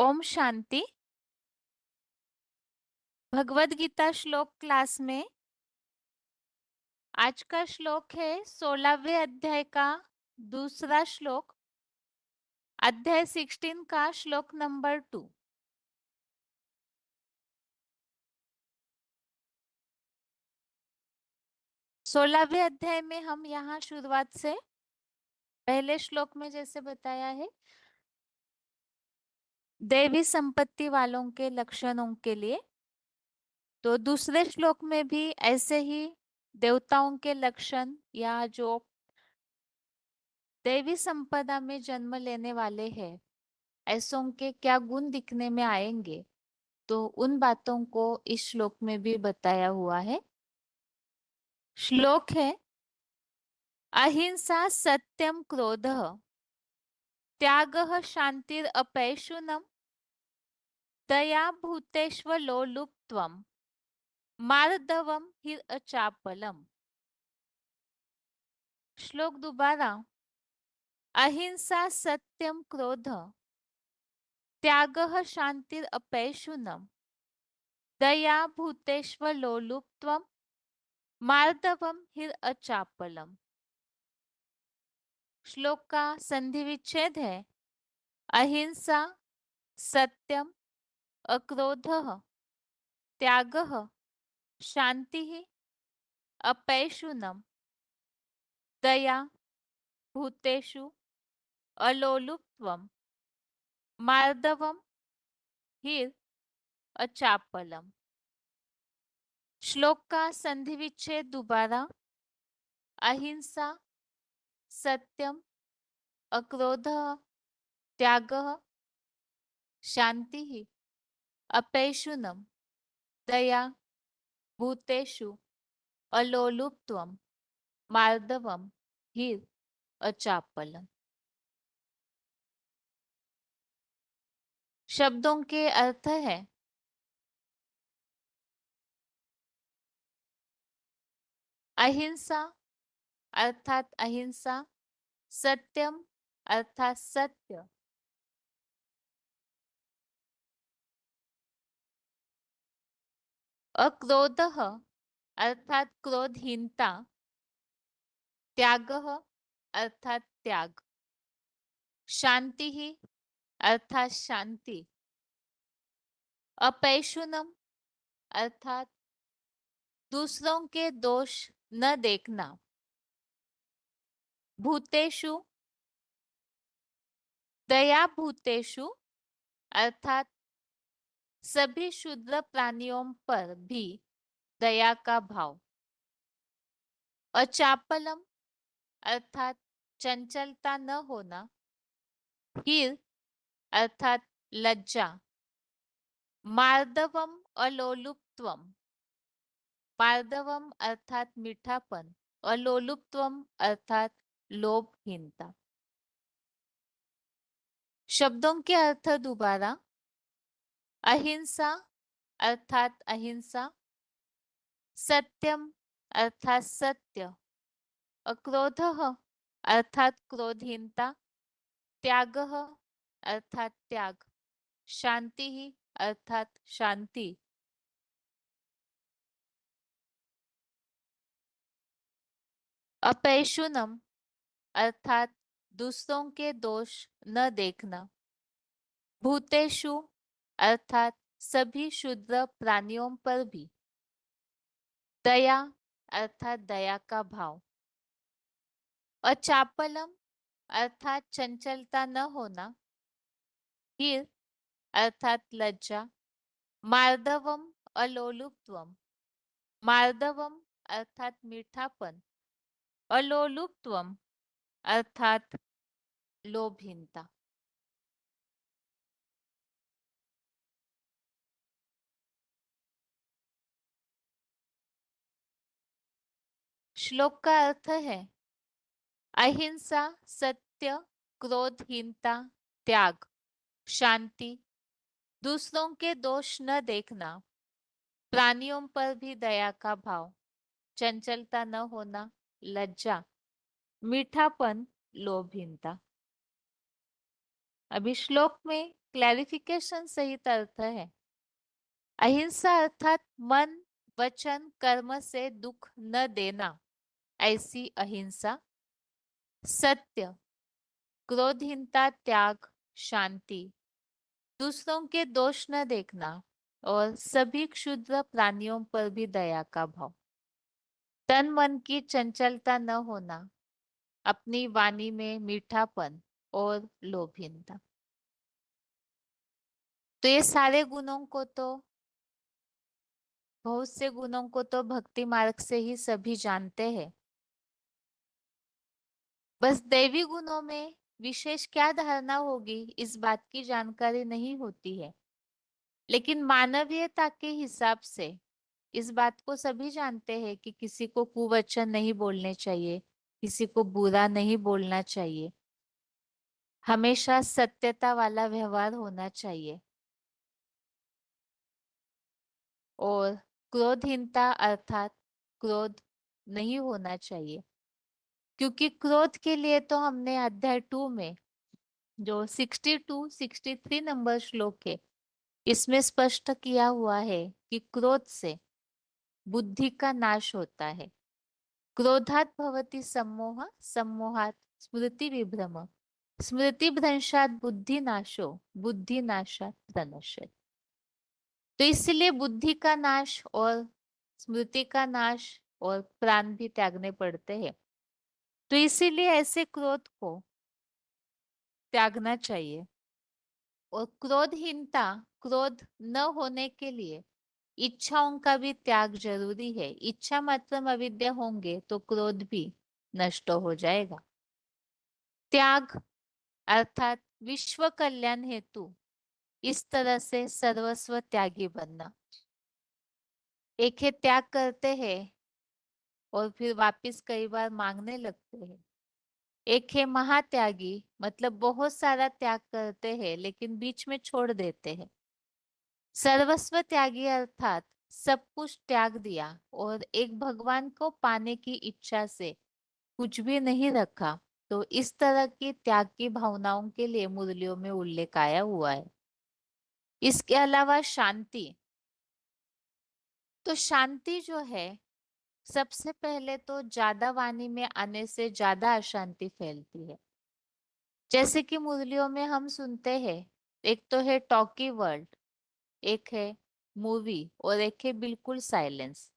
ओम शांति। भगवद गीता श्लोक क्लास में आज का श्लोक है 16वें अध्याय का दूसरा श्लोक, अध्याय 16 का श्लोक नंबर 2। 16वें अध्याय में हम यहाँ शुरुआत से पहले श्लोक में जैसे बताया है देवी संपत्ति वालों के लक्षणों के लिए, तो दूसरे श्लोक में भी ऐसे ही देवताओं के लक्षण या जो देवी संपदा में जन्म लेने वाले हैं ऐसों के क्या गुण दिखने में आएंगे, तो उन बातों को इस श्लोक में भी बताया हुआ है। श्लोक है अहिंसा सत्यम क्रोधः त्यागः शांतिर अपैशुनम दया भूतेष्वलोलुप्त्वम् मार्दवम हि अचापलम। श्लोक दोबारा। अहिंसा सत्यम क्रोधः त्यागः शांतिर अपैशुनम दया भूतेष्वलोलुप्त्वम् मार्दवम हि अचापलम। श्लोक का संधि विच्छेद है अहिंसा सत्यम अक्रोधः त्यागः शांतिः अपैशुनम दया भूतेषु अलोलुप्त्वम् मार्दवम हीर अचापलम। श्लोक का संधि विच्छेद दोबारा। अहिंसा सत्यम अक्रोधः त्यागः शांतिः अपैशुनम दया भूतेषु अलोलुप्त्वम् मार्दवम हीर अचापलम। शब्दों के अर्थ है अहिंसा अर्थात अहिंसा, सत्यम अर्थात सत्य, अक्रोधः अर्थात क्रोधहीनता, त्यागः अर्थात त्याग, शांति अर्थात शांति, अपैशुनम अर्थात दूसरों के दोष न देखना, भूतेषु दया भूतेषु अर्थात सभी शुद्र प्राणियों पर भी दया का भाव, अचापलम अर्थात चंचलता न होना, हीर अर्थात लज्जा, मार्दवम अलोलुप्त्वम, मार्दवम अर्थात मीठापन, अलोलुप्त्वम अर्थात लोभहीनता। शब्दों के अर्थ दोबारा। अहिंसा अर्थात अहिंसा, सत्यम अर्थात सत्य, अक्रोधः अर्थात क्रोधहीनता, त्यागः अर्थात त्याग, शांति अर्थात शांति, अपैशुनम अर्थात दूसरों के दोष न देखना, भूतेषु अर्थात सभी शुद्र प्राणियों पर भी, दया अर्थात दया का भाव, अचापलम अर्थात चंचलता न होना, हीर अर्थात लज्जा, मार्दवम अलोलुप्त्वम, मार्दवम अर्थात मीठापन, अलोलुप्त्वम अर्थात लोभहीनता। श्लोक का अर्थ है अहिंसा सत्य, क्रोधहीनता, त्याग, शांति, दूसरों के दोष न देखना, प्राणियों पर भी दया का भाव, चंचलता न होना, लज्जा, मीठापन, लोभहीनता। अभी श्लोक में क्लैरिफिकेशन सहित अर्थ है। अहिंसा अर्थात मन, वचन, कर्म से दुख न देना, ऐसी अहिंसा। सत्य, क्रोधहीनता, त्याग, शांति, दूसरों के दोष न देखना और सभी क्षुद्र प्राणियों पर भी दया का भाव। तन मन की चंचलता न होना, अपनी वाणी में मीठापन और लोभहीनता। तो ये सारे गुणों को तो, बहुत से गुणों को तो भक्ति मार्ग से ही सभी जानते हैं। बस दैवी गुणों में विशेष क्या धारणा होगी इस बात की जानकारी नहीं होती है। लेकिन मानवीयता के हिसाब से इस बात को सभी जानते हैं कि किसी को कुवचन नहीं बोलने चाहिए, किसी को बुरा नहीं बोलना चाहिए, हमेशा सत्यता वाला व्यवहार होना चाहिए। और क्रोधहीनता अर्थात क्रोध नहीं होना चाहिए, क्योंकि क्रोध के लिए तो हमने अध्याय 2 में जो 62 63 नंबर श्लोक है, इसमें स्पष्ट किया हुआ है कि क्रोध से बुद्धि का नाश होता है। क्रोधात भवति सम्मोह, सम्मोहात स्मृति विभ्रम, स्मृति भ्रंशात बुद्धि नाशो, बुद्धि नाशात प्रणश्यति। तो इसलिए बुद्धि का नाश और स्मृति का नाश और प्राण भी त्यागने पड़ते हैं। तो इसीलिए ऐसे क्रोध को त्यागना चाहिए। और क्रोधहीनता, क्रोध न होने के लिए इच्छाओं का भी त्याग जरूरी है। इच्छा मतलब अविद्या होंगे तो क्रोध भी नष्ट हो जाएगा। त्याग अर्थात विश्व कल्याण हेतु इस तरह से सर्वस्व त्यागी बनना। एक है त्याग करते हैं और फिर वापस कई बार मांगने लगते हैं। एक है महात्यागी, मतलब बहुत सारा त्याग करते हैं लेकिन बीच में छोड़ देते हैं। सर्वस्व त्यागी अर्थात सब कुछ त्याग दिया और एक भगवान को पाने की इच्छा से कुछ भी नहीं रखा। तो इस तरह की त्याग की भावनाओं के लिए मुरलियों में उल्लेख आया हुआ है। इसके अलावा शांति, तो शांति जो है, सबसे पहले तो ज्यादा वाणी में आने से ज्यादा अशांति फैलती है। जैसे कि मुरलियों में हम सुनते हैं, एक तो है टॉकी वर्ल्ड, एक है मूवी और एक है बिल्कुल साइलेंस।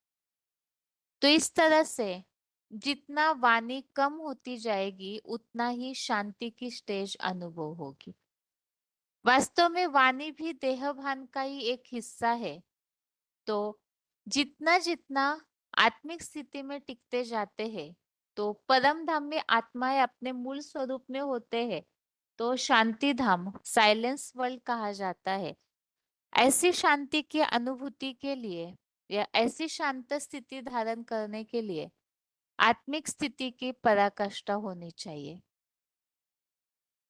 तो इस तरह से जितना वाणी कम होती जाएगी उतना ही शांति की स्टेज अनुभव होगी। वास्तव में वाणी भी देह भान का ही एक हिस्सा है। तो जितना जितना आत्मिक स्थिति में टिकते जाते हैं तो परम धाम में आत्माएं अपने मूल स्वरूप में होते हैं। तो शांति धाम, साइलेंस वर्ल्ड कहा जाता है। ऐसी शांति की अनुभूति के लिए या ऐसी शांत स्थिति धारण करने के लिए आत्मिक स्थिति की पराकाष्ठा होनी चाहिए।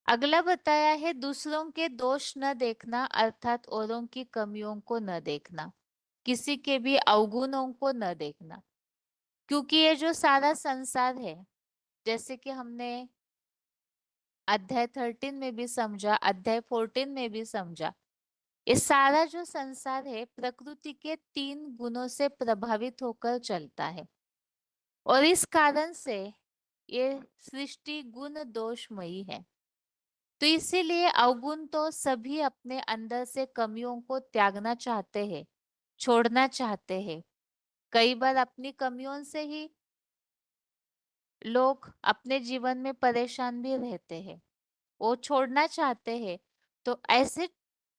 अगला बताया है दूसरों के दोष न देखना, अर्थात औरों की कमियों को न देखना, किसी के भी अवगुणों को न देखना। क्योंकि ये जो सारा संसार है, जैसे कि हमने अध्याय 13 में भी समझा, अध्याय 14 में भी समझा, ये सारा जो संसार है प्रकृति के 3 गुणों से प्रभावित होकर चलता है। और इस कारण से ये सृष्टि गुण दोषमयी है। तो इसीलिए अवगुण तो सभी अपने अंदर से कमियों को त्यागना चाहते हैं, छोड़ना चाहते हैं। कई बार अपनी कमियों से ही लोग अपने जीवन में परेशान भी रहते हैं, वो छोड़ना चाहते हैं। तो ऐसे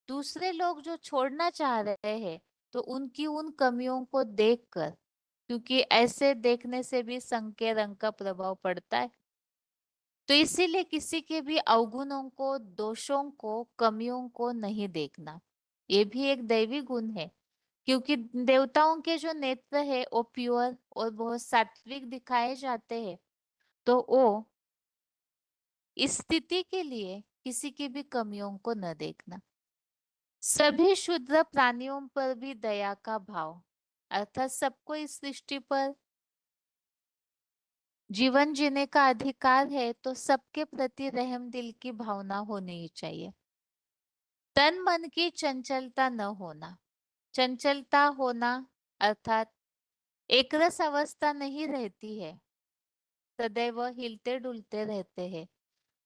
दूसरे लोग जो छोड़ना चाह रहे हैं, तो उनकी उन कमियों को देखकर, क्योंकि ऐसे देखने से भी संग रंग का प्रभाव पड़ता है, तो इसीलिए किसी के भी अवगुणों को, दोषों को, कमियों को नहीं देखना। ये भी एक दैवी गुण है, क्योंकि देवताओं के जो नेत्र है वो प्योर और बहुत सात्विक दिखाए जाते हैं। तो वो इस स्थिति के लिए किसी की भी कमियों को न देखना। सभी शुद्र प्राणियों पर भी दया का भाव, अर्थात सबको इस सृष्टि पर जीवन जीने का अधिकार है, तो सबके प्रति रहम दिल की भावना होनी ही चाहिए। तन मन की चंचलता न होना। चंचलता होना अर्थात एकरस अवस्था नहीं रहती है, सदैव हिलते डुलते रहते हैं।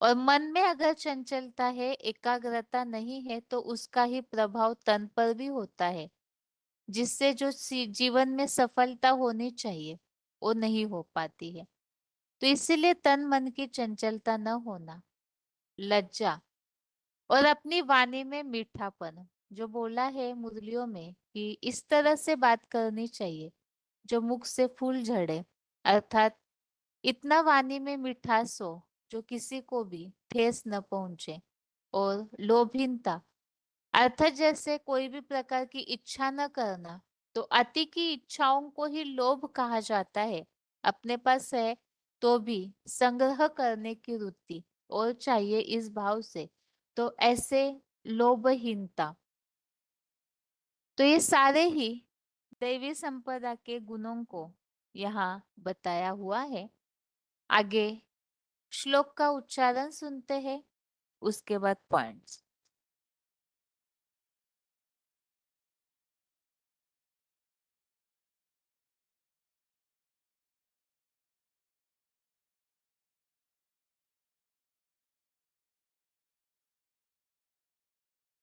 और मन में अगर चंचलता है, एकाग्रता नहीं है, तो उसका ही प्रभाव तन पर भी होता है, जिससे जो जीवन में सफलता होनी चाहिए वो नहीं हो पाती है। तो इसीलिए तन मन की चंचलता न होना, लज्जा और अपनी वाणी में मीठापन, जो बोला है मुरलियों में कि इस तरह से बात करनी चाहिए जो मुख से फूल झड़े, अर्थात इतना वाणी में मिठास हो जो किसी को भी ठेस न पहुंचे। और लोभहीनता अर्थात जैसे कोई भी प्रकार की इच्छा न करना, तो अति की इच्छाओं को ही लोभ कहा जाता है। अपने पास है तो भी संग्रह करने की वृत्ति और चाहिए इस भाव से, तो ऐसे लोभहीनता। तो ये सारे ही दैवी संपदा के गुणों को यहाँ बताया हुआ है। आगे श्लोक का उच्चारण सुनते हैं, उसके बाद पॉइंट्स।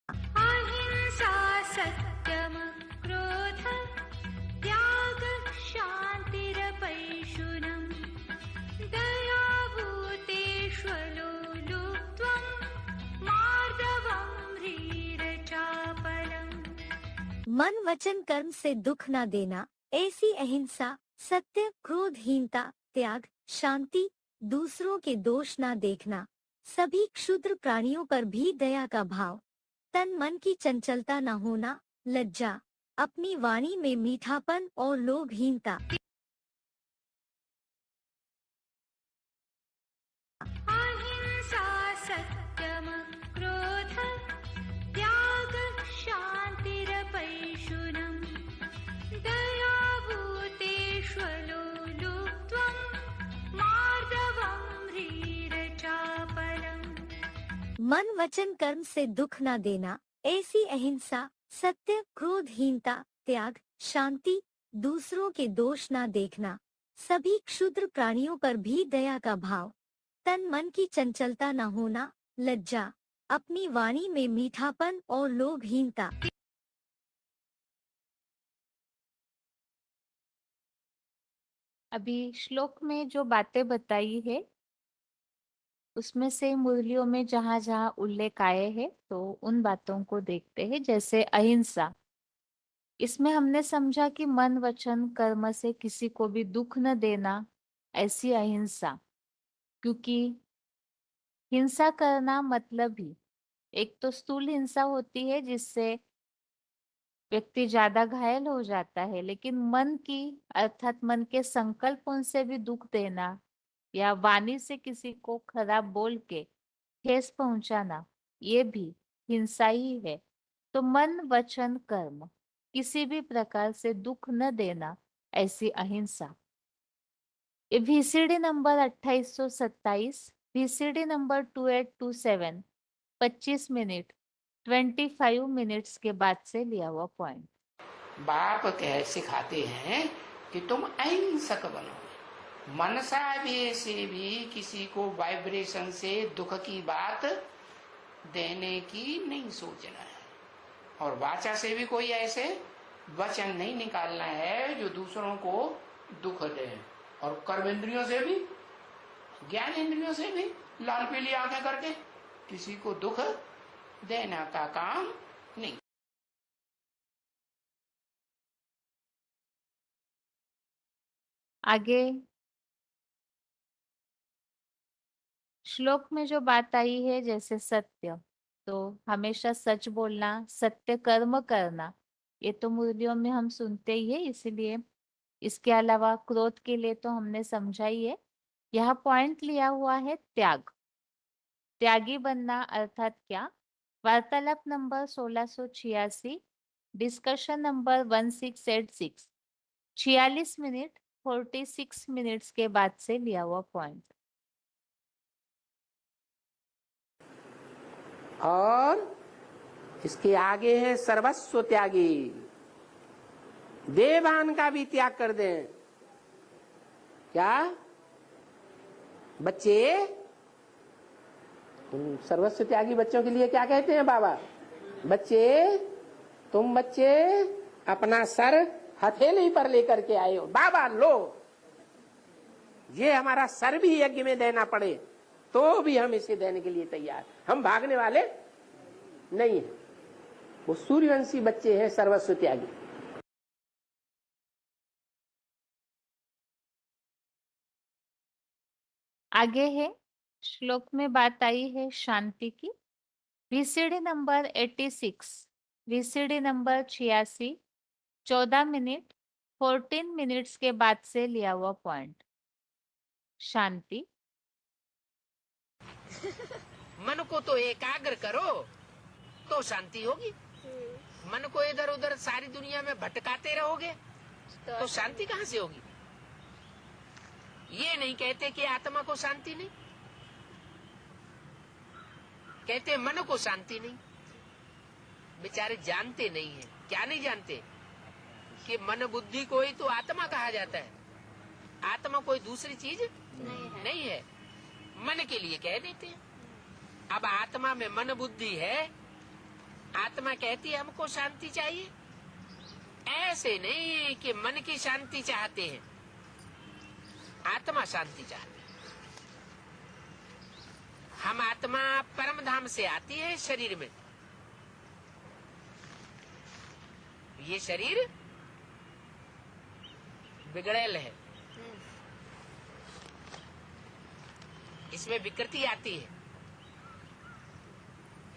अहिंसा सत्यम क्रोध त्याग शान्तिरपैशुनम् दया भूतेष्वलो लुप्त्वम् मार्दवम् ह्रीरचापलम्। मन वचन कर्म से दुख न देना, ऐसी अहिंसा, सत्य, क्रोधहीनता, त्याग, शांति, दूसरों के दोष न देखना, सभी क्षुद्र प्राणियों पर भी दया का भाव, तन मन की चंचलता न होना, लज्जा, अपनी वाणी में मीठापन और लोभहीनता। अहिंसा सत्यम क्रोध त्याग शान्तिरपैशुनम् दया भूतेष्वलो लुप्त्वम् मार्दवम् ह्रीरचापलम्। मन वचन कर्म से दुख न देना, ऐसी अहिंसा, सत्य, क्रोधहीनता, त्याग, शांति, दूसरों के दोष न देखना, सभी क्षुद्र प्राणियों पर भी दया का भाव, तन मन की चंचलता न होना, लज्जा, अपनी वाणी में मीठापन और लोभहीनता। अभी श्लोक में जो बातें बताई है उसमें से मुरलियों में जहां जहां उल्लेख आए हैं, तो उन बातों को देखते हैं। जैसे अहिंसा, इसमें हमने समझा कि मन वचन कर्म से किसी को भी दुख न देना, ऐसी अहिंसा। क्योंकि हिंसा करना मतलब ही एक तो स्थूल हिंसा होती है जिससे व्यक्ति ज्यादा घायल हो जाता है, लेकिन मन की अर्थात मन के संकल्पों से भी दुख देना या वाणी से किसी को खराब बोल के ठेस पहुंचाना, ये भी हिंसा ही है। तो मन वचन कर्म किसी भी प्रकार से दुख न देना, ऐसी अहिंसा। ये VCD number 2827, VCD number 2827, 25 minute 25 minutes के बाद से लिया हुआ पॉइंट। बाप कह सिखाते हैं कि तुम अहिंसक बनो। मनसा भी से भी किसी को वाइब्रेशन से दुख की बात देने की नहीं सोचना है, और वाचा से भी कोई ऐसे वचन नहीं निकालना है जो दूसरों को दुख दे। और कर्म इंद्रियों से भी, ज्ञान इंद्रियों से भी लाल पीली आंखें करके किसी को दुख देना का काम नहीं। आगे श्लोक में जो बात आई है, जैसे सत्य, तो हमेशा सच बोलना, सत्य कर्म करना, ये तो मुरलियों में हम सुनते ही है, इसीलिए इसके अलावा क्रोध के लिए तो हमने समझा ही है। यह पॉइंट लिया हुआ है त्याग, त्यागी बनना अर्थात क्या। वार्तालाप number 1686, discussion number 1686, 46 minute 46 minutes के बाद से लिया हुआ पॉइंट। और इसके आगे है सर्वस्व त्यागी। देवान का भी त्याग कर दें। क्या बच्चे, उन सर्वस्व त्यागी बच्चों के लिए क्या कहते हैं बाबा? बच्चे, तुम बच्चे अपना सर हथेली पर लेकर के आए हो। बाबा लो, ये हमारा सर भी यज्ञ में देना पड़े तो भी हम इसे देने के लिए तैयार। हम भागने वाले नहीं है। वो सूर्यवंशी बच्चे हैं सर्वस्व त्यागी। आगे है, श्लोक में बात आई है शांति की। VCD number 86, VCD number 86, 14 minute 14 minutes के बाद से लिया हुआ पॉइंट। शांति। मन को तो एकाग्र करो तो शांति होगी। मन को इधर उधर सारी दुनिया में भटकाते रहोगे तो शांति कहाँ से होगी? ये नहीं कहते कि आत्मा को शांति नहीं, कहते मन को शांति नहीं। बेचारे जानते नहीं है। क्या नहीं जानते? कि मन बुद्धि को ही तो आत्मा कहा जाता है। आत्मा कोई दूसरी चीज नहीं है। मन के लिए कह देते हैं। अब आत्मा में मन बुद्धि है, आत्मा कहती है हमको शांति चाहिए। ऐसे नहीं कि मन की शांति चाहते हैं, आत्मा शांति चाहती है। हम आत्मा परम धाम से आती है शरीर में। ये शरीर बिगड़ेल है, इसमें विकृति आती है।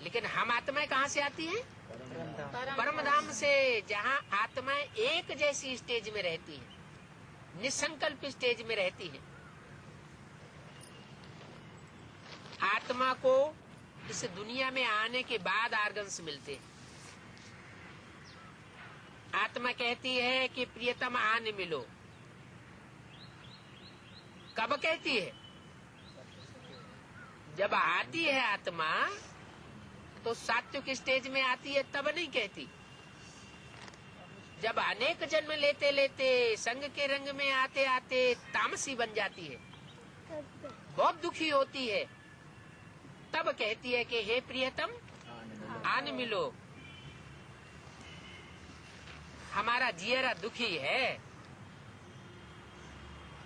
लेकिन हम आत्माएं कहाँ से आती हैं? परम धाम से, जहाँ आत्माएं एक जैसी स्टेज में रहती हैं, निसंकल्प स्टेज में रहती हैं। आत्मा को इस दुनिया में आने के बाद आर्गन्स मिलते हैं। आत्मा कहती है कि प्रियतम आने मिलो। कब कहती है? जब आती है आत्मा तो सात्विक स्टेज में आती है, तब नहीं कहती। जब अनेक जन्म लेते लेते संग के रंग में आते आते तामसी बन जाती है, बहुत दुखी होती है, तब कहती है कि हे प्रियतम आन मिलो। हमारा जियरा दुखी है।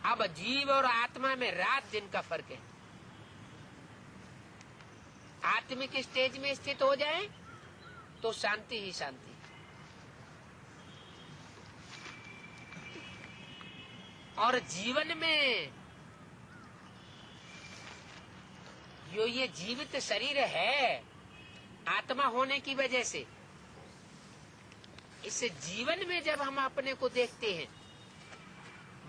अब जीव और आत्मा में रात दिन का फर्क है। आत्मिक स्टेज में स्थित हो जाए तो शांति ही शांति। और जीवन में जो ये जीवित शरीर है आत्मा होने की वजह से, इस जीवन में जब हम अपने को देखते हैं,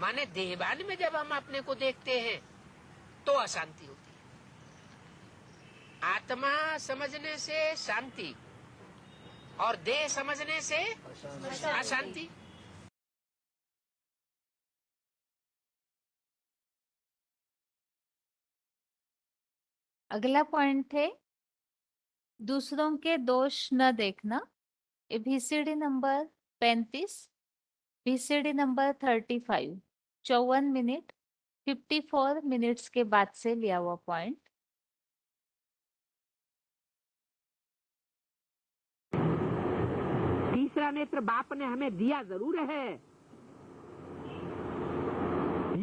माने देहवान में जब हम अपने को देखते हैं तो अशांति होती है। आत्मा समझने से शांति और देह समझने से अशांति। अगला पॉइंट है दूसरों के दोष न देखना। VCD number 35, VCD number 35, 54 minute 54 minutes के बाद से लिया हुआ पॉइंट। तीसरा नेत्र बाप ने हमें दिया जरूर है,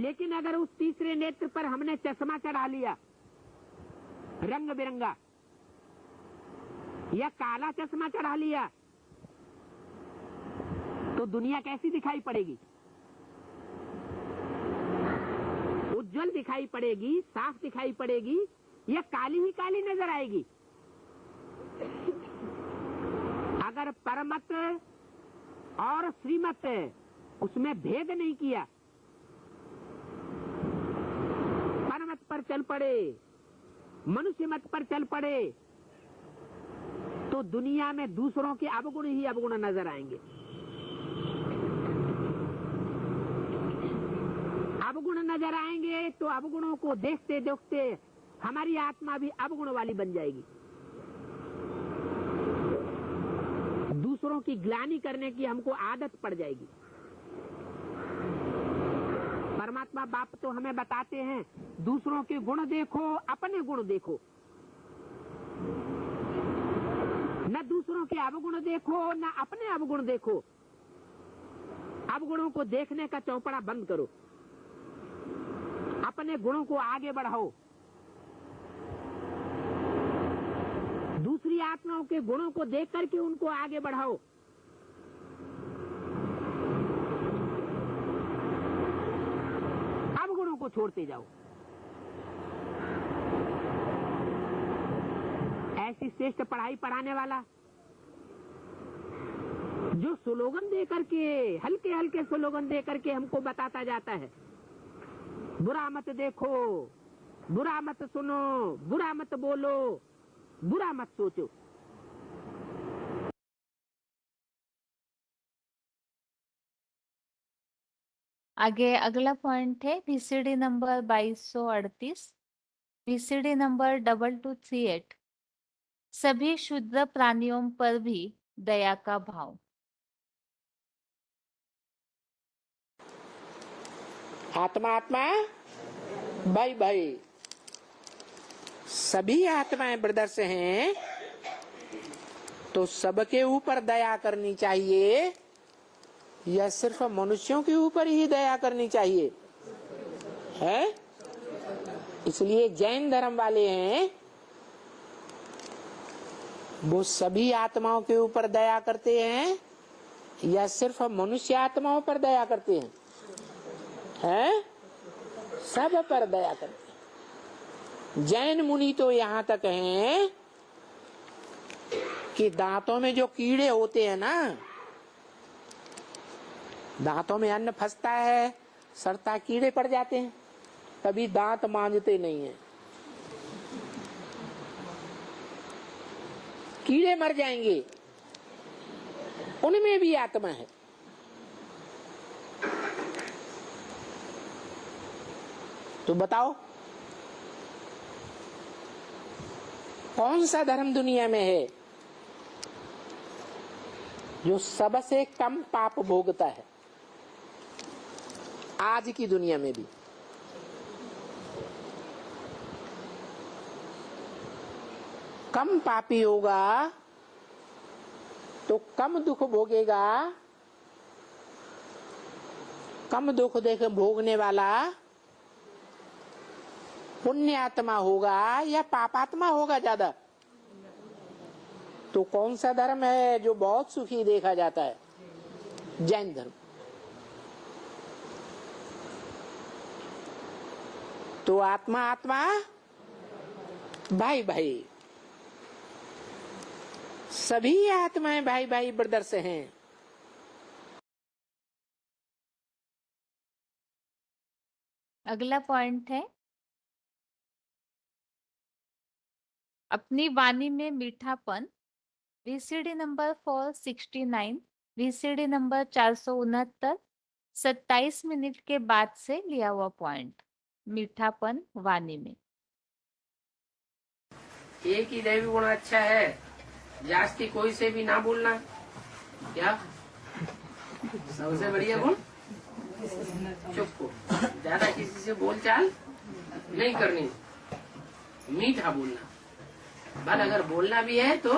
लेकिन अगर उस तीसरे नेत्र पर हमने चश्मा चढ़ा लिया रंग बिरंगा, या काला चश्मा चढ़ा लिया, तो दुनिया कैसी दिखाई पड़ेगी? उज्जवल दिखाई पड़ेगी, साफ दिखाई पड़ेगी, या काली ही काली नजर आएगी? अगर परमत और श्रीमत उसमें भेद नहीं किया, परमत पर चल पड़े, मनुष्य मत पर चल पड़े, तो दुनिया में दूसरों के अवगुण ही अवगुण नजर आएंगे। अवगुण नजर आएंगे तो अवगुणों को देखते देखते हमारी आत्मा भी अवगुण वाली बन जाएगी। दूसरों की ग्लानि करने की हमको आदत पड़ जाएगी। परमात्मा बाप तो हमें बताते हैं दूसरों के गुण देखो, अपने गुण देखो, न दूसरों के अवगुण देखो न अपने अवगुण देखो। अवगुणों को देखने का चौपड़ा बंद करो, अपने गुणों को आगे बढ़ाओ। दूसरी आत्माओं के गुणों को देख करके उनको आगे बढ़ाओ। अवगुणों को छोड़ते जाओ। ऐसी श्रेष्ठ पढ़ाई पढ़ाने वाला जो स्लोगन दे करके, हल्के हल्के स्लोगन दे करके हमको बताता जाता है, बुरा मत देखो, बुरा मत सुनो, बुरा मत बोलो, बुरा मत सोचो। आगे अगला पॉइंट है VCD नंबर 2238, VCD नंबर 2238। सभी शुद्ध प्राणियों पर भी दया का भाव। आत्मा आत्मा, भाई भाई, सभी आत्माएं ब्रदर्स हैं, तो सबके ऊपर दया करनी चाहिए या सिर्फ मनुष्यों के ऊपर ही दया करनी चाहिए? है इसलिए जैन धर्म वाले हैं वो सभी आत्माओं के ऊपर दया करते हैं या सिर्फ मनुष्य आत्माओं पर दया करते हैं? हैं? सब पर दया करते हैं। जैन मुनि तो यहाँ तक हैं कि दांतों में जो कीड़े होते हैं ना, दांतों में अन्न फंसता है, सड़ता कीड़े पड़ जाते हैं, कभी दांत मांजते नहीं है, कीड़े मर जाएंगे, उनमें भी आत्मा है। तो बताओ कौन सा धर्म दुनिया में है जो सबसे कम पाप भोगता है? आज की दुनिया में भी कम पापी होगा तो कम दुख भोगेगा। कम दुख देख भोगने वाला पुण्य आत्मा होगा या पापात्मा होगा ज्यादा? तो कौन सा धर्म है जो बहुत सुखी देखा जाता है? जैन धर्म। तो आत्मा आत्मा, भाई भाई, सभी आत्माएं भाई भाई ब्रदर्स हैं। अगला पॉइंट है अपनी वाणी में मीठापन, VCD number 469, VCD number 469, 27 minute के बाद से लिया हुआ पॉइंट। मीठापन वाणी में। एक ही दैवी गुण अच्छा है, जास्ती कोई से भी ना बोलना। क्या सबसे बढ़िया गुण? चुप को, ज्यादा किसी से बोलचाल नहीं करनी, मीठा बोलना। बल अगर बोलना भी है तो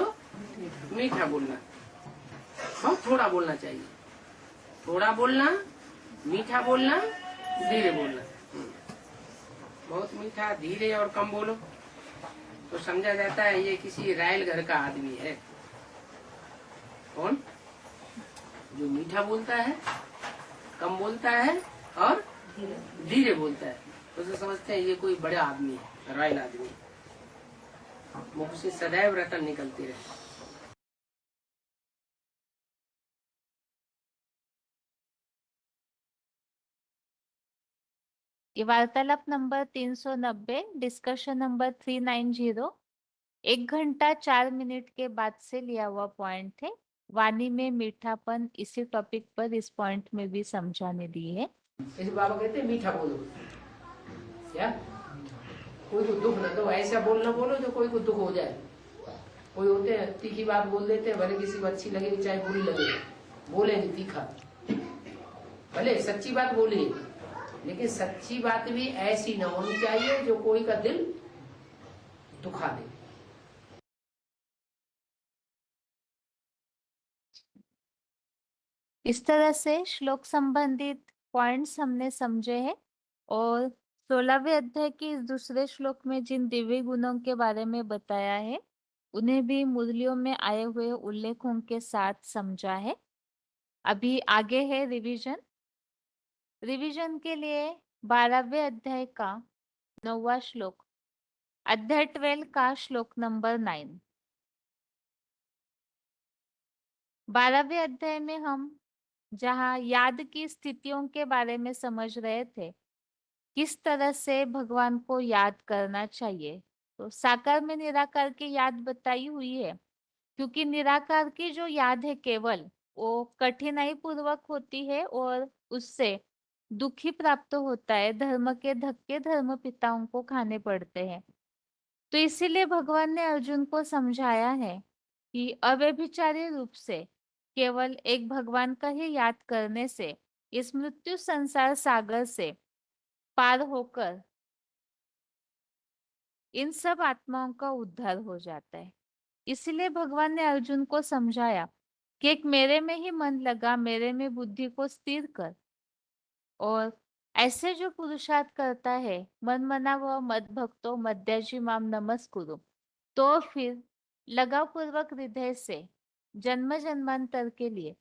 मीठा बोलना, बहुत थोड़ा बोलना चाहिए। थोड़ा बोलना, मीठा बोलना, धीरे बोलना। बहुत मीठा, धीरे और कम बोलो तो समझा जाता है ये किसी रायल घर का आदमी है। कौन? जो मीठा बोलता है, कम बोलता है और धीरे बोलता है, उसे समझते हैं ये कोई बड़ा आदमी है, रायल आदमी। मुख से सदैव रतन निकलते रहे। ये वार्तालाप नंबर 390, डिस्कशन नंबर 390, 1 घंटा 4 मिनट के बाद से लिया हुआ पॉइंट है। वाणी में मीठापन, इसी टॉपिक पर इस पॉइंट में भी समझाने दी है। जैसे बाबा कहते हैं मीठा बोलो, क्या कोई को दुख ना दो, ऐसा बोलना बोलो जो कोई को दुख हो जाए। कोई होते हैं तीखी बात बोल देते हैं, भले किसी को अच्छी लगेगी चाहे बुरी लगे, बोले नहीं तीखा, भले सच्ची बात बोले, लेकिन सच्ची बात भी ऐसी ना होनी चाहिए जो कोई का दिल दुखा दे। इस तरह से श्लोक संबंधित पॉइंट्स हमने समझे हैं और 16वें अध्याय के इस दूसरे श्लोक में जिन दिव्य गुणों के बारे में बताया है उन्हें भी मुरलियों में आए हुए उल्लेखों के साथ समझा है। अभी आगे है रिवीजन। रिवीजन के लिए 12वें अध्याय का 9वां श्लोक, अध्याय 12 का श्लोक नंबर 9। 12वें अध्याय में हम जहाँ याद की स्थितियों के बारे में समझ रहे थे, किस तरह से भगवान को याद करना चाहिए, तो साकार में निराकार की याद बताई हुई है, क्योंकि निराकार की जो याद है केवल वो कठिनाई पूर्वक होती है और उससे दुखी प्राप्त होता है, धर्म के धक्के धर्म पिताओं को खाने पड़ते हैं। तो इसीलिए भगवान ने अर्जुन को समझाया है कि अव्यभिचारी रूप से केवल एक भगवान का ही याद करने से इस मृत्यु संसार सागर से पार होकर इन सब आत्माओं का उद्धार हो जाता है। इसलिए भगवान ने अर्जुन को समझाया कि एक मेरे में ही मन लगा, मेरे में बुद्धि को स्थिर कर, और ऐसे जो पुरुषार्थ करता है मन मना व मद भक्तो मद्याजी माम नमस्कुरु, तो फिर लगाव पूर्वक हृदय से जन्म जन्मांतर के लिए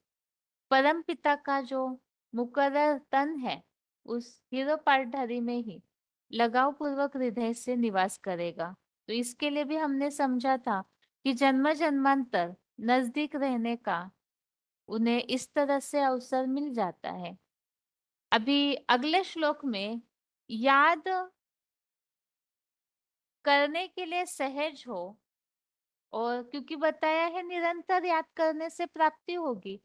परम पिता का जो मुकर्रर तन है उस हीरो पाठधारी में ही लगाव पूर्वक हृदय से निवास करेगा। तो इसके लिए भी हमने समझा था कि जन्म जन्मांतर नजदीक रहने का उन्हें इस तरह से अवसर मिल जाता है। अभी अगले श्लोक में याद करने के लिए सहज हो, और क्योंकि बताया है निरंतर याद करने से प्राप्ति होगी,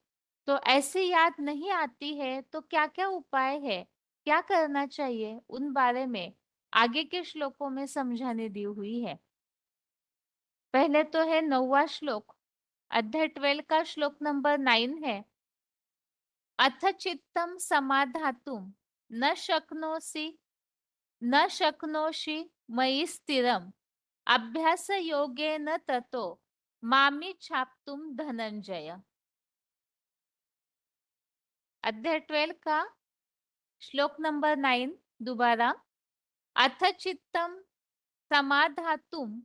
तो ऐसी याद नहीं आती है तो क्या क्या उपाय है, क्या करना चाहिए, उन बारे में आगे के श्लोकों में समझाने दी हुई है। पहले तो है 9वां श्लोक, अध्याय 12 का श्लोक नंबर 9 है, अथ चित्तम समाधातुम न शक्नोषि मयि स्थिरम अभ्यास योगेन ततो मामी छाप्तुम धनंजय। अध्याय 12 का श्लोक नंबर 9 दोबारा, अथ चित्तम समाधातुम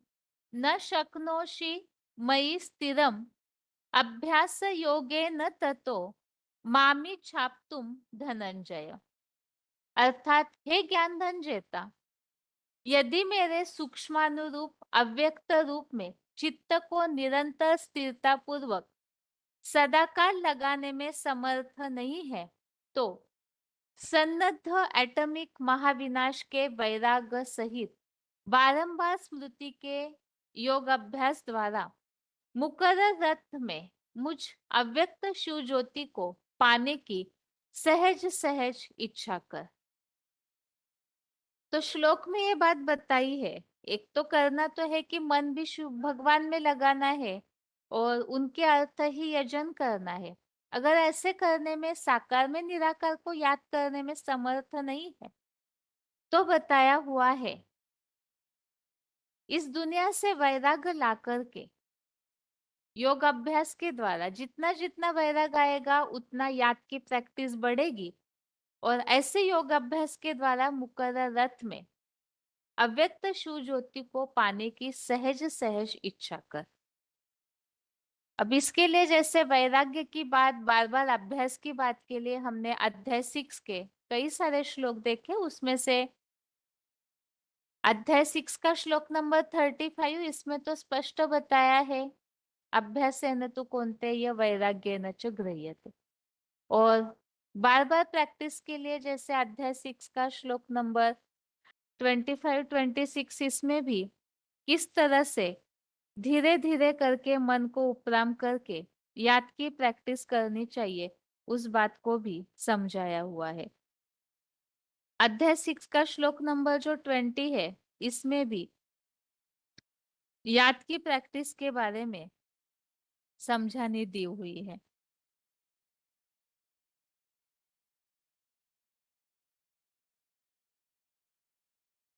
न शक्नोषि मयि स्थिरम अभ्यास योगेन ततो मामी छाप्तुम धनंजय। अर्थात हे ज्ञान धन जेता, यदि मेरे सूक्ष्मानुरूप अव्यक्त रूप में चित्त को निरंतर स्थिरता पूर्वक सदाकाल लगाने में समर्थ नहीं है, तो सन्नद्ध एटॉमिक महाविनाश के वैराग्य सहित बारंबार स्मृति के योग अभ्यास द्वारा मुकर्रर रथ में मुझ अव्यक्त शिव ज्योति को पाने की सहज सहज इच्छा कर। तो श्लोक में ये बात बताई है, एक तो करना तो है कि मन भी शिव भगवान में लगाना है और उनके अर्थ ही यजन करना है। अगर ऐसे करने में साकार में निराकार को याद करने में समर्थ नहीं है, तो बताया हुआ है इस दुनिया से वैराग्य ला करके योग अभ्यास के द्वारा जितना जितना वैराग्य आएगा उतना याद की प्रैक्टिस बढ़ेगी, और ऐसे योग अभ्यास के द्वारा मुकर्रर रथ में अव्यक्त शिव ज्योति को पाने की सहज सहज इच्छा कर। अब इसके लिए जैसे वैराग्य की बात, बार बार अभ्यास की बात के लिए हमने अध्याय 6 के कई सारे श्लोक देखे, उसमें से अध्याय 6 का श्लोक नंबर 35, इसमें तो स्पष्ट बताया है अभ्यासेन तु कौन्तेय वैराग्येन च गृह्यते। और बार बार प्रैक्टिस के लिए जैसे अध्याय 6 का श्लोक नंबर 25, 26, इसमें भी किस तरह से धीरे धीरे करके मन को उपराम करके याद की प्रैक्टिस करनी चाहिए, उस बात को भी समझाया हुआ है। अध्याय 6 का श्लोक नंबर जो 20 है, इसमें भी याद की प्रैक्टिस के बारे में समझाने दी हुई है।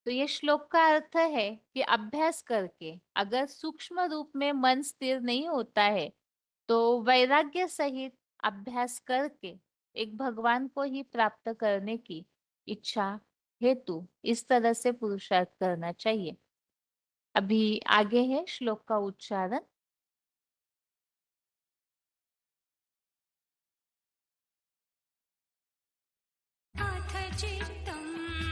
तो ये श्लोक का अर्थ है कि अभ्यास करके अगर सूक्ष्म रूप में मन स्थिर नहीं होता है तो वैराग्य सहित अभ्यास करके एक भगवान को ही प्राप्त करने की इच्छा हेतु इस तरह से पुरुषार्थ करना चाहिए। अभी आगे है श्लोक का उच्चारण। अथ चित्तं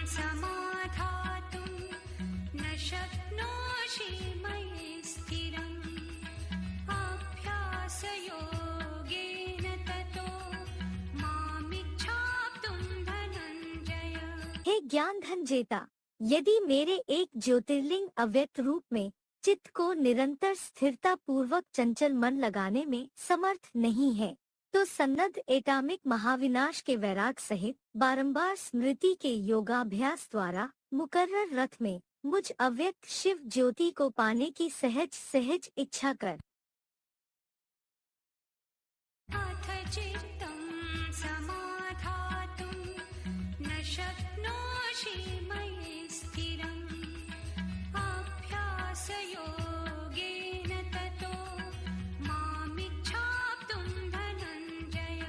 समाधातुं न शक्नोषि मयि स्थिरम् अभ्यासयोगेन ततो मामिच्छाप्तुं धनञ्जय। हे ज्ञान धन जेता, यदि मेरे एक ज्योतिर्लिंग अव्यक्त रूप में चित्त को निरंतर स्थिरता पूर्वक चंचल मन लगाने में समर्थ नहीं है तो सन्नद्ध एकामिक महाविनाश के वैराग सहित बारंबार स्मृति के योगाभ्यास द्वारा मुकर्रर रथ में मुझ अव्यक्त शिव ज्योति को पाने की सहज सहज इच्छा कर। अथ चित्तं समाधातुं न शक्नोषि मयि स्थिरम् अभ्यासयोगेन ततो मामिच्छाप्तुं धनञ्जय।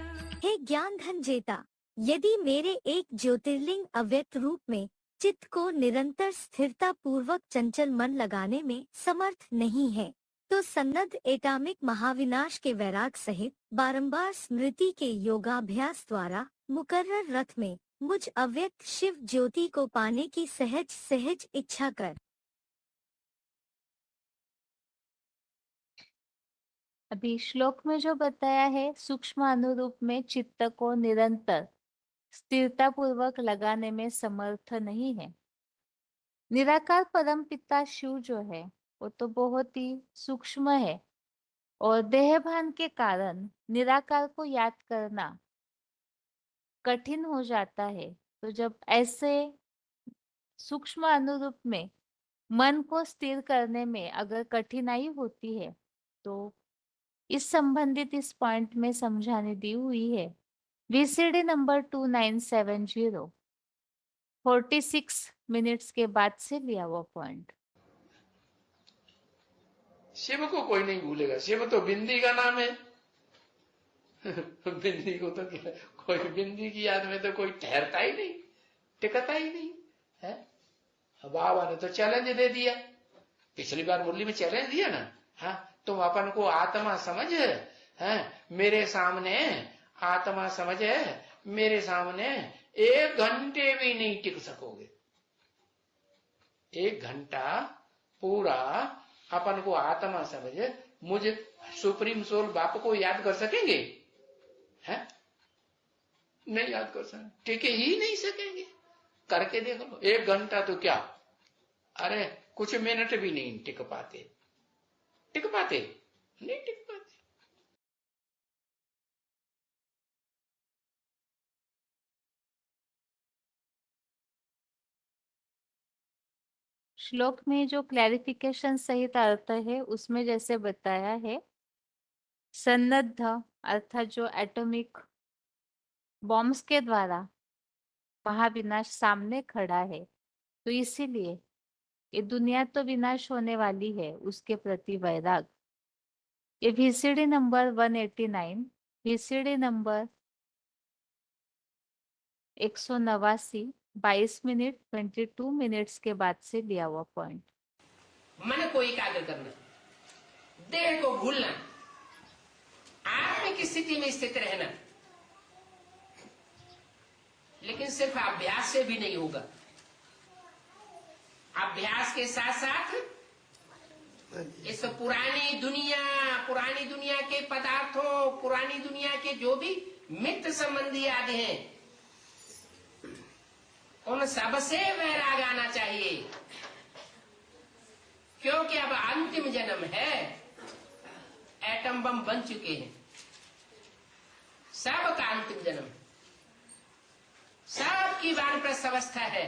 हे ज्ञान धन जेता, यदि मेरे एक ज्योतिर्लिंग अव्यक्त रूप में चित्त को निरंतर स्थिरता पूर्वक चंचल मन लगाने में समर्थ नहीं है तो सन्नद्ध एकामिक महाविनाश के वैराग सहित बारंबार स्मृति के योगाभ्यास द्वारा मुकर्रर रथ में मुझ अव्यक्त शिव ज्योति को पाने की सहज सहज इच्छा कर। अभी श्लोक में जो बताया है सूक्ष्म अनुरूप में चित्त को निरंतर स्थिरता पूर्वक लगाने में समर्थ नहीं है। निराकार परम पिता शिव जो है वो तो बहुत ही सूक्ष्म है और देहभान के कारण निराकार को याद करना कठिन हो जाता है। तो जब ऐसे सूक्ष्म अनुरूप में मन को स्थिर करने में अगर कठिनाई होती है तो इस संबंधित इस पॉइंट में समझाने दी हुई है। वीसीडी नंबर 2970 46 मिनट्स के बाद से लिया हुआ पॉइंट। शिव को कोई नहीं भूलेगा, शिव तो बिंदी का नाम है। बिंदी को तो क्या, कोई बिंदी की याद में तो कोई ठहरता ही नहीं, टिकता ही नहीं है। बाबा ने तो चैलेंज दे दिया, पिछली बार मुरली में चैलेंज दिया ना, हाँ तुम अपन को आत्मा समझ है, मेरे सामने आत्मा समझ है, मेरे सामने 1 घंटे भी नहीं टिक सकोगे। 1 घंटा पूरा अपन को आत्मा समझ मुझ सुप्रीम सोल बाप को याद कर सकेंगे? हैं? नहीं याद कर सकेंगे, टिके ही नहीं सकेंगे। करके देख लो, 1 घंटा तो क्या, अरे कुछ मिनट भी नहीं टिक पाते, टिक पाते नहीं, टिक पाते। श्लोक में जो क्लैरिफिकेशन सहित अर्थ है उसमें जैसे बताया है, सन्नद्ध अर्थात जो एटॉमिक बॉम्ब्स के द्वारा महाविनाश सामने खड़ा है तो इसीलिए ये दुनिया तो विनाश होने वाली है, उसके प्रति वैराग। ये VCD number 189, VCD number 189 22 minute 22 minutes के बाद से लिया हुआ पॉइंट। मन को एकाग्र करना, देह को भूलना, आत्मिक स्थिति में स्थित रहना, लेकिन सिर्फ अभ्यास से भी नहीं होगा। अभ्यास के साथ साथ इस पुरानी दुनिया के पदार्थों, पुरानी दुनिया के जो भी मित्र संबंधी आदि हैं, उन सबसे वैराग आना चाहिए, क्योंकि अब अंतिम जन्म है। एटम बम बन चुके हैं, सबका अंतिम जन्म, सबकी वानप्रस्थ अवस्था है।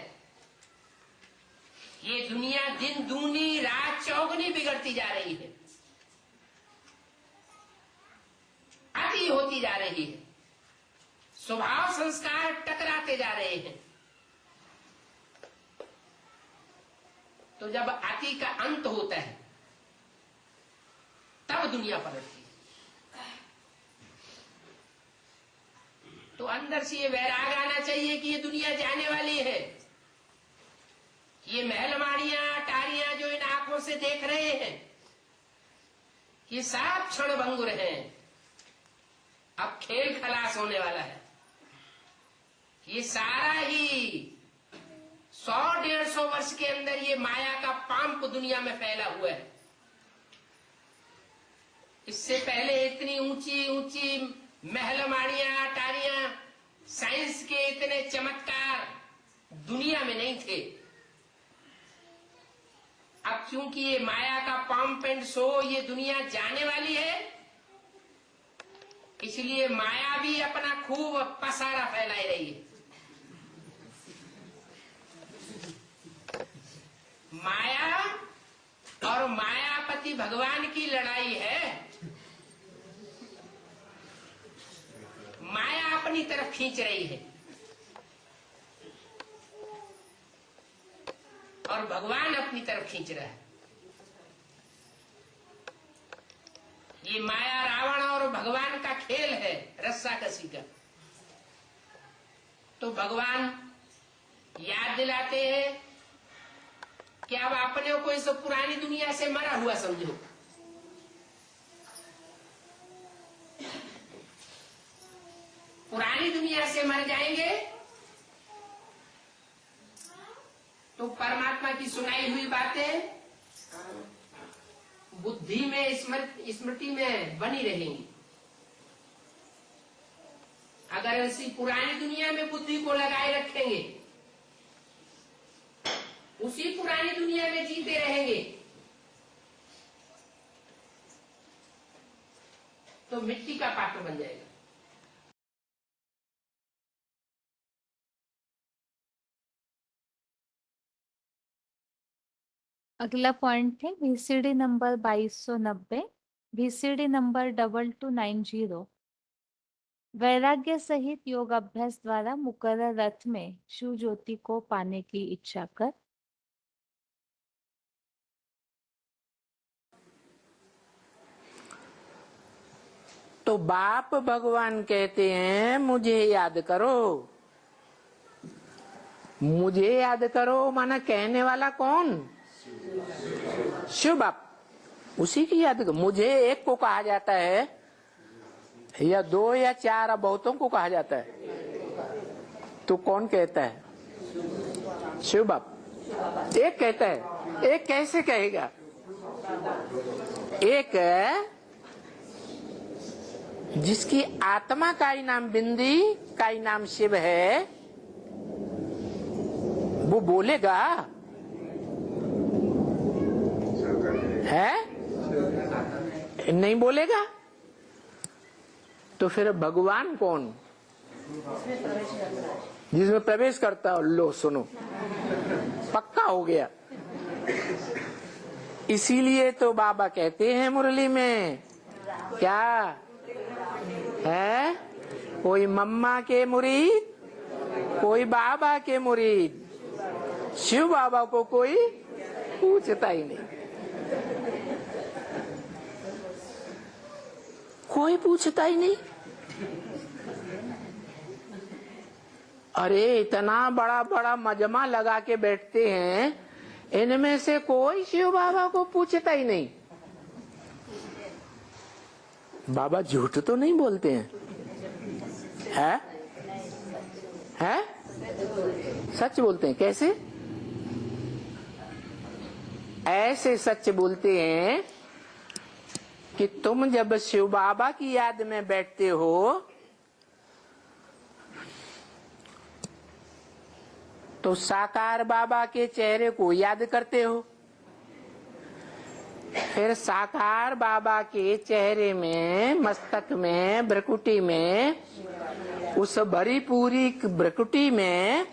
ये दुनिया दिन दूनी रात चौगुनी बिगड़ती जा रही है, अति होती जा रही है, स्वभाव संस्कार टकराते जा रहे हैं। तो जब अति का अंत होता है तब दुनिया पलटती है। तो अंदर से ये वैराग आना चाहिए कि ये दुनिया जाने वाली है। ये महलमाड़ियां अटारियां जो इन आंखों से देख रहे हैं, ये सब क्षण भंगुर हैं। अब खेल खलास होने वाला है। ये सारा ही 100-150 वर्ष के अंदर ये माया का पांप दुनिया में फैला हुआ है। इससे पहले इतनी ऊंची ऊंची महलमाड़ियां अटारियां, साइंस के इतने चमत्कार दुनिया में नहीं थे। अब क्योंकि ये माया का पंप एंड शो ये दुनिया जाने वाली है, इसलिए माया भी अपना खूब पसारा फैलाई रही है। माया और मायापति भगवान की लड़ाई है। माया अपनी तरफ खींच रही है और भगवान अपनी तरफ खींच रहा है। ये माया रावण और भगवान का खेल है, रस्साकसी का। तो भगवान याद दिलाते हैं कि अब अपने को इस पुरानी दुनिया से मरा हुआ समझो। पुरानी दुनिया से मर जाएंगे तो परमात्मा की सुनाई हुई बातें बुद्धि में स्मृति में बनी रहेंगी। अगर इसी पुरानी दुनिया में बुद्धि को लगाए रखेंगे, उसी पुरानी दुनिया में जीते रहेंगे, तो मिट्टी का पात्र बन जाएगा। अगला पॉइंट है VCD नंबर 2290, VCD नंबर 2290। वैराग्य सहित योग अभ्यास द्वारा मुकर्रर रथ में शिव ज्योति को पाने की इच्छा कर। तो बाप भगवान कहते हैं मुझे याद करो। मुझे याद करो माना कहने वाला कौन? शिव बाप। उसी की याद करो। मुझे एक को कहा जाता है या 2 या 4 बहुतों को कहा जाता है। तो कौन कहता है? शिव बाप। एक कहता है। एक कैसे कहेगा? एक जिसकी आत्मा का ही नाम बिंदी का ही नाम शिव है, वो बोलेगा है? नहीं बोलेगा। तो फिर भगवान कौन? जिसमें प्रवेश करता है। लो सुनो, पक्का हो गया। इसीलिए तो बाबा कहते हैं मुरली में, क्या है? कोई मम्मा के मुरीद, कोई बाबा के मुरीद। शिव बाबा को कोई पूछता ही नहीं, कोई पूछता ही नहीं। अरे इतना बड़ा बड़ा मजमा लगा के बैठते हैं, इनमें से कोई शिव बाबा को पूछता ही नहीं। बाबा झूठ तो नहीं बोलते हैं? है? सच बोलते हैं। कैसे? ऐसे सच बोलते हैं कि तुम जब शिव बाबा की याद में बैठते हो तो साकार बाबा के चेहरे को याद करते हो। फिर साकार बाबा के चेहरे में, मस्तक में, भ्रकुटी में, उस भरी पूरी भ्रकुटी में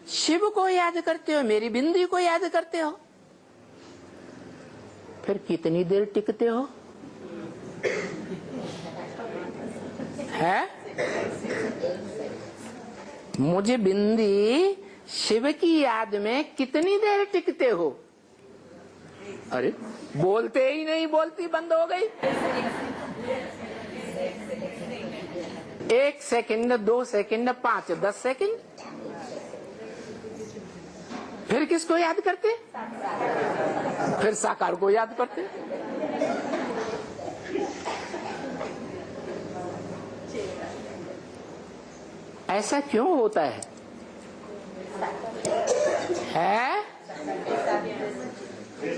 शिव को याद करते हो, मेरी बिंदी को याद करते हो, फिर कितनी देर टिकते हो? है? मुझे बिंदी शिव की याद में कितनी देर टिकते हो? अरे बोलते ही नहीं, बोलती बंद हो गई। 1 सेकंड, 2 सेकंड, 5, 10 सेकंड, फिर किसको याद करते? फिर साकार को याद करते। ऐसा क्यों होता है?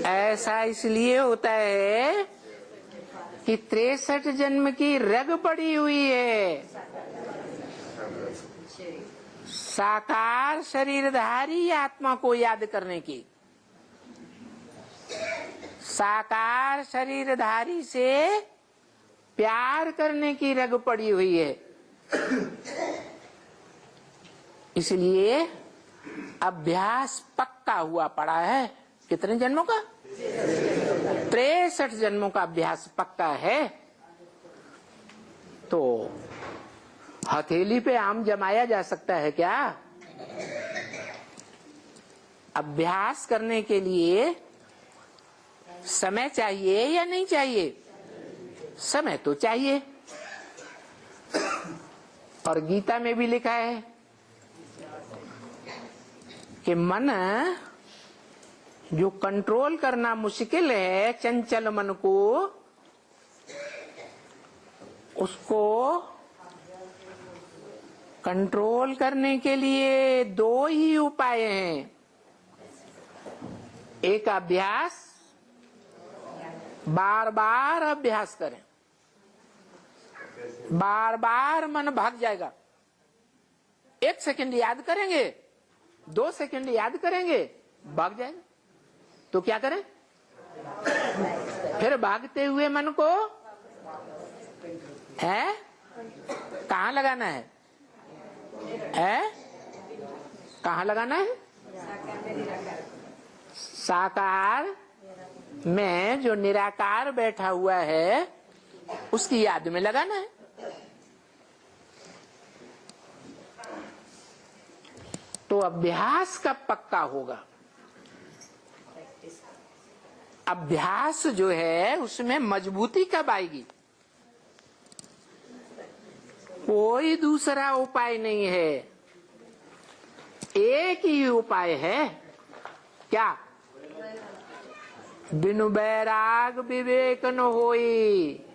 ऐसा इसलिए होता है कि 63 जन्म की रग पड़ी हुई है। साकार शरीरधारी आत्मा को याद करने की, साकार शरीरधारी से प्यार करने की रग पड़ी हुई है। इसलिए अभ्यास पक्का हुआ पड़ा है। कितने जन्मों का? 63 जन्मों का अभ्यास पक्का है। तो हथेली पे आम जमाया जा सकता है क्या? अभ्यास करने के लिए समय चाहिए या नहीं चाहिए? समय तो चाहिए। और गीता में भी लिखा है कि मन जो कंट्रोल करना मुश्किल है, चंचल मन को, उसको कंट्रोल करने के लिए 2 ही उपाय हैं। एक अभ्यास, बार बार अभ्यास करें, बार बार मन भाग जाएगा। 1 सेकंड याद करेंगे, 2 सेकंड याद करेंगे, भाग जाएगा। तो क्या करें? फिर भागते हुए मन को कहाँ लगाना है? कहाँ लगाना है? साकार में जो निराकार बैठा हुआ है उसकी याद में लगाना है। तो अभ्यास कब पक्का होगा? अभ्यास जो है उसमें मजबूती कब आएगी? कोई दूसरा उपाय नहीं है, एक ही उपाय है। क्या? बिनु बैराग विवेक न होई,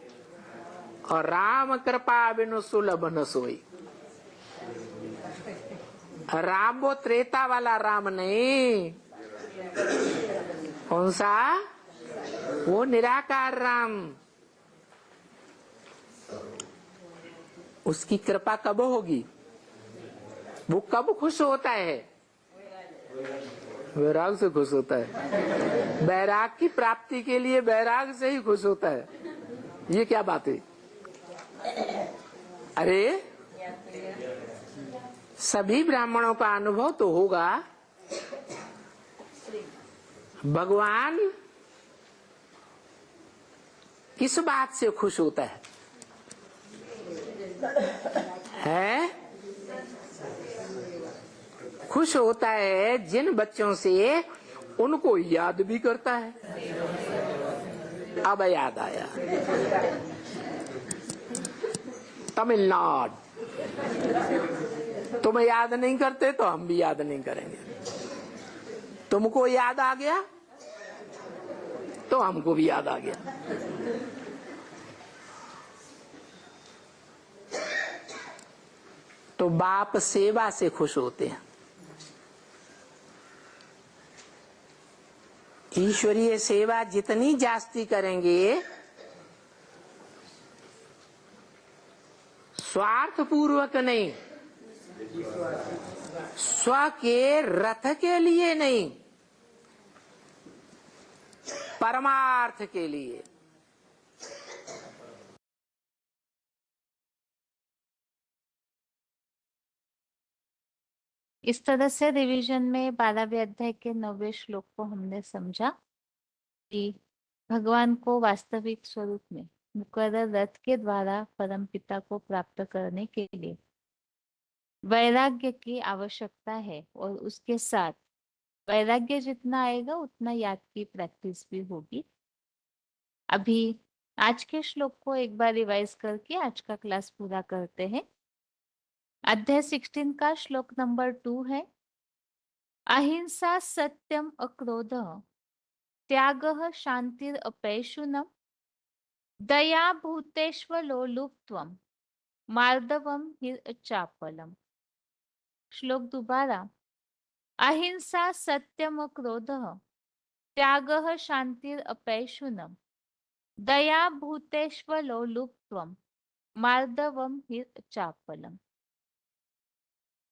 और राम कृपा बिनु सुलभ न सोई। राम वो त्रेता वाला राम नहीं। कौन सा? वो निराकार राम। उसकी कृपा कब होगी? वो कब खुश होता है? वैराग से खुश होता है। बैराग की प्राप्ति के लिए बैराग से ही खुश होता है। ये क्या बात है? अरे सभी ब्राह्मणों का अनुभव तो होगा, भगवान किस बात से खुश होता है? खुश होता है जिन बच्चों से उनको याद भी करता है। अब याद आया, तमिलनाडु। तुम याद नहीं करते तो हम भी याद नहीं करेंगे। तुमको याद आ गया तो हमको भी याद आ गया। तो बाप सेवा से खुश होते हैं। ईश्वरीय सेवा जितनी जास्ती करेंगे, स्वार्थ पूर्वक नहीं, स्व के रथ के लिए नहीं, परमार्थ के लिए। इस तरह से रिवीजन में 12वें अध्याय के 9वें श्लोक को हमने समझा कि भगवान को वास्तविक स्वरूप में मुकर्रर रथ के द्वारा परम पिता को प्राप्त करने के लिए वैराग्य की आवश्यकता है, और उसके साथ वैराग्य जितना आएगा उतना याद की प्रैक्टिस भी होगी। अभी आज के श्लोक को एक बार रिवाइज करके आज का क्लास पूरा करते हैं। अध्याय 16 का श्लोक नंबर 2 है, अहिंसा सत्यम अक्रोध त्यागः शांतिर अपैशुनम दया भूतेष्वलोलुप्त्वम मार्दवम हि चापलम। श्लोक दोबारा, अहिंसा सत्यम क्रोधः त्यागः शांतिर अपैशुनम दया भूतेष्वलोलुप्त्वम मार्दवम हि चापलम।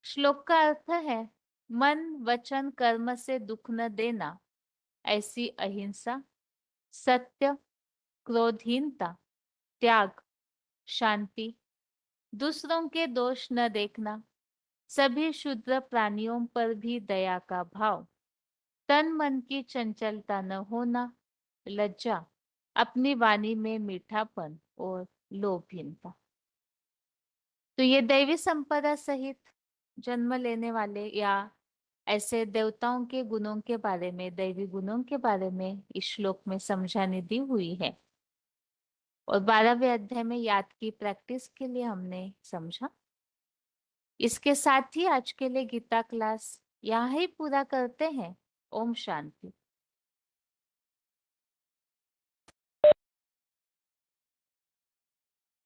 श्लोक का अर्थ है, मन वचन कर्म से दुख न देना, ऐसी अहिंसा, सत्य, क्रोधहीनता, त्याग, शांति, दूसरों के दोष न देखना, सभी शुद्र प्राणियों पर भी दया का भाव, तन मन की चंचलता न होना, लज्जा, अपनी वाणी में मीठापन और लोभहीनता। तो ये दैवी संपदा सहित जन्म लेने वाले या ऐसे देवताओं के गुणों के बारे में, दैवी गुणों के बारे में इस श्लोक में समझाने दी हुई है। और 12वें अध्याय में याद की प्रैक्टिस के लिए हमने समझा। इसके साथ ही आज के लिए गीता क्लास यहाँ ही पूरा करते हैं। ओम शांति।